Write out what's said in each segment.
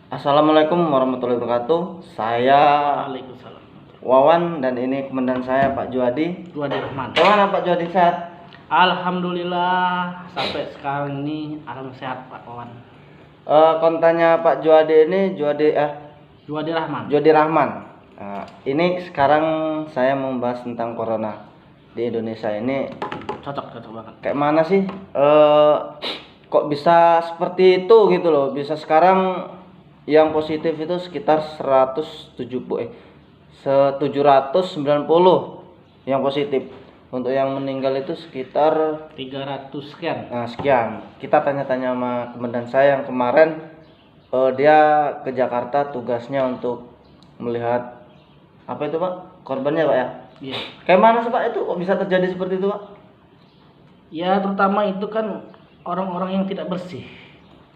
Assalamualaikum warahmatullahi wabarakatuh. Saya Waalaikumsalam. Wawan dan ini komandan saya Pak Juadi. Juadi Rahman. Gimana Pak Juadi, sehat? Alhamdulillah sampai sekarang ini alhamdulillah sehat Pak Wawan. Kontennya Pak Juadi ini Juadi Rahman. Juadi Rahman. Ini sekarang saya mau membahas tentang corona di Indonesia ini. Cocok banget. Kayak mana sih? Kok bisa seperti itu gitu loh? Bisa sekarang yang positif itu sekitar 790 yang positif. Untuk yang meninggal itu sekitar 300 sekian. Nah, sekian. Kita tanya-tanya sama komandan saya yang kemarin, dia ke Jakarta tugasnya untuk melihat apa itu Pak? Korbannya Pak ya? Iya. Kayak mana sih Pak itu kok bisa terjadi seperti itu Pak? Ya terutama itu kan orang-orang yang tidak bersih.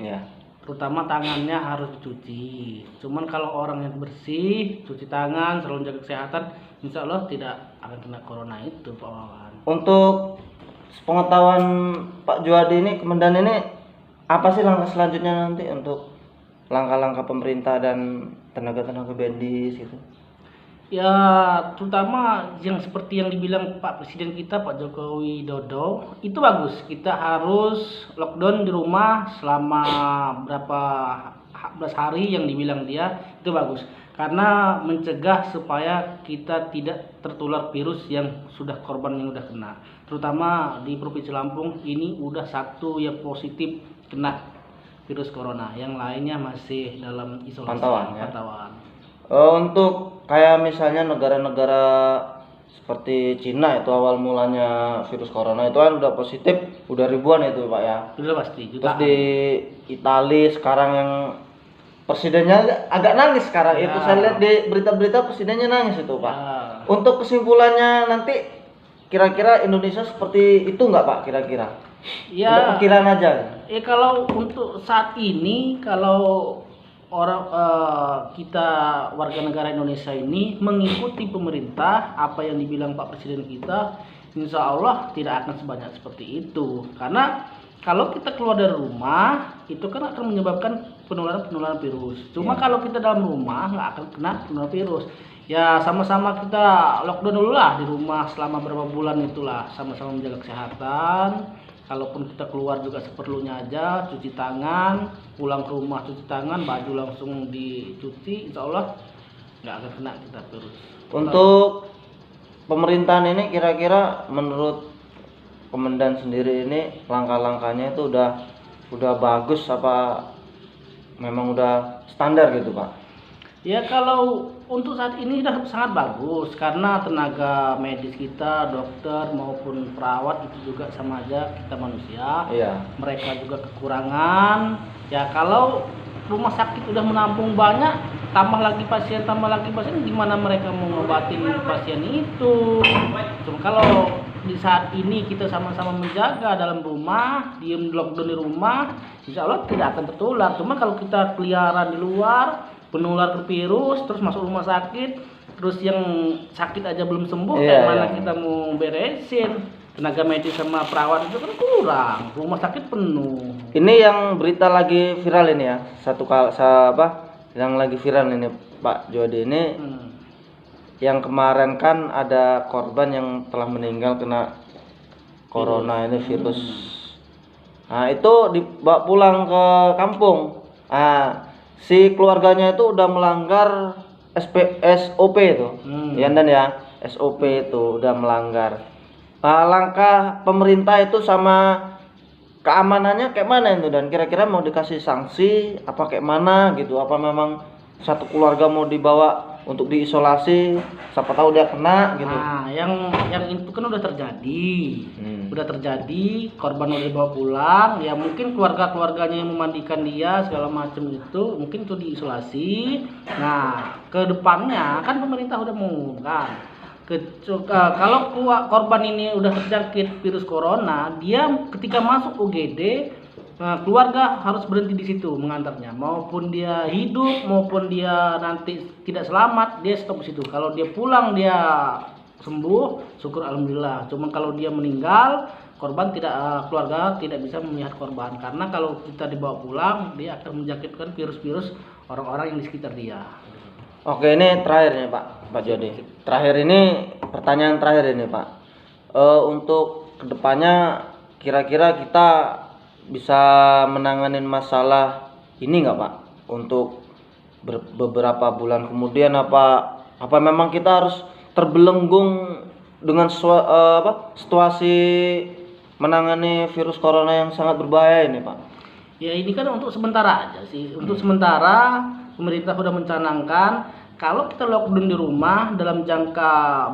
Iya. Terutama tangannya harus dicuci. Cuman kalau orang yang bersih, cuci tangan, selalu jaga kesehatan, insya Allah tidak akan kena corona itu Pak Wawan. Untuk pengetahuan Pak Juadi ini, komandan ini, apa sih langkah selanjutnya nanti untuk langkah-langkah pemerintah dan tenaga-tenaga medis gitu? Ya terutama yang seperti yang dibilang Pak Presiden kita Pak Jokowi Dodo itu bagus. Kita harus lockdown di rumah selama berapa belas hari yang dibilang dia, itu bagus karena mencegah supaya kita tidak tertular virus yang sudah korban yang udah kena. Terutama di Provinsi Lampung ini udah satu yang positif kena virus corona, yang lainnya masih dalam isolasi pantauan. Untuk kayak misalnya negara-negara seperti Cina itu awal mulanya virus corona itu kan udah positif, udah ribuan itu Pak ya. Sudah pasti. Terus di Italia sekarang yang presidennya agak nangis sekarang ya. Itu saya lihat di berita-berita presidennya nangis itu Pak. Ya. Untuk kesimpulannya nanti kira-kira Indonesia seperti itu nggak Pak kira-kira? Ya. Untuk perkiraan aja. Kalau untuk saat ini kalau orang kita warga negara Indonesia ini mengikuti pemerintah apa yang dibilang Pak Presiden kita, insya Allah tidak akan sebanyak seperti itu. Karena kalau kita keluar dari rumah itu kan akan menyebabkan penularan virus. Cuma kalau kita dalam rumah nggak akan kena penularan virus. Ya sama-sama kita lockdown dulu lah di rumah selama berapa bulan itulah, sama-sama menjaga kesehatan. Kalaupun kita keluar juga seperlunya aja, cuci tangan, pulang ke rumah cuci tangan, baju langsung dicuci, insya Allah nggak akan kena kita virus. Untuk pemerintahan ini kira-kira menurut komandan sendiri ini langkah-langkahnya itu udah bagus apa memang udah standar gitu Pak? Ya kalau untuk saat ini sudah sangat bagus karena tenaga medis kita, dokter maupun perawat itu juga sama aja kita manusia. Iya. Mereka juga kekurangan. Ya kalau rumah sakit udah menampung banyak, tambah lagi pasien, gimana mereka mau ngobatin pasien itu? Cuma kalau di saat ini kita sama-sama menjaga dalam rumah, diem lockdown di rumah, insya Allah tidak akan tertular. Cuma kalau kita keliaran di luar, penular ke virus, terus masuk rumah sakit, terus yang sakit aja belum sembuh, kayak mana kita mau beresin? Tenaga medis sama perawat itu kan kurang, rumah sakit penuh. Ini yang berita lagi viral ini ya, yang lagi viral ini Pak Juadi ini, yang kemarin kan ada korban yang telah meninggal kena corona ini virus. Nah itu dibawa pulang ke kampung. Si keluarganya itu udah melanggar SOP itu, ya dan ya SOP itu udah melanggar. Langkah pemerintah itu sama keamanannya kayak mana itu dan kira-kira mau dikasih sanksi apa kayak mana gitu? Apa memang satu keluarga mau dibawa untuk diisolasi? Siapa tahu dia kena gitu. Nah, yang itu kan udah terjadi, korban udah dibawa pulang, ya mungkin keluarganya yang memandikan dia segala macam itu mungkin itu diisolasi. Nah, ke depannya kan pemerintah udah mengumumkan kalau korban ini udah terjangkit virus corona, dia ketika masuk UGD, keluarga harus berhenti di situ mengantarnya, maupun dia hidup maupun dia nanti tidak selamat, dia stop di situ. Kalau dia pulang dia sembuh, syukur alhamdulillah. Cuma kalau dia meninggal, korban tidak keluarga tidak bisa melihat korban, karena kalau kita dibawa pulang dia akan menjangkitkan virus-virus orang-orang yang di sekitar dia. Oke, ini terakhir nih Pak Jody. Terakhir ini pertanyaan terakhir ini Pak. Untuk kedepannya kira-kira kita bisa menanganin masalah ini nggak Pak? Untuk beberapa bulan kemudian apa memang kita harus terbelenggung dengan situasi menangani virus corona yang sangat berbahaya ini Pak? Ya ini kan untuk sementara aja sih. Untuk sementara pemerintah sudah mencanangkan kalau kita lockdown di rumah dalam jangka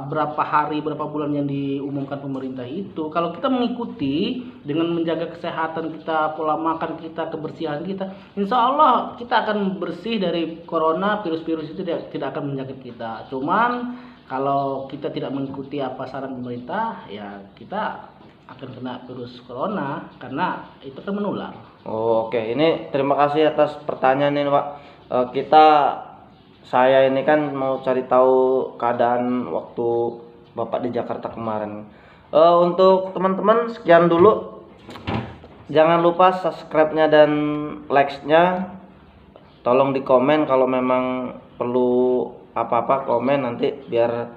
berapa hari, berapa bulan yang diumumkan pemerintah itu, kalau kita mengikuti dengan menjaga kesehatan kita, pola makan kita, kebersihan kita, insya Allah kita akan bersih dari corona, virus-virus itu tidak akan menjangkit kita. Cuman kalau kita tidak mengikuti apa saran pemerintah, ya kita akan kena virus corona karena itu akan menular. Oke, ini terima kasih atas pertanyaan ini Pak. Saya ini kan mau cari tahu keadaan waktu Bapak di Jakarta kemarin. Untuk teman-teman sekian dulu. Jangan lupa subscribe-nya dan like-nya. Tolong di komen kalau memang perlu apa-apa, komen nanti biar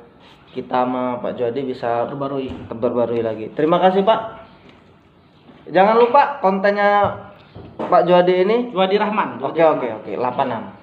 kita sama Pak Jody bisa terbarui lagi. Terima kasih Pak. Jangan lupa kontennya Pak Jody ini Jody Rahman. Oke, 86.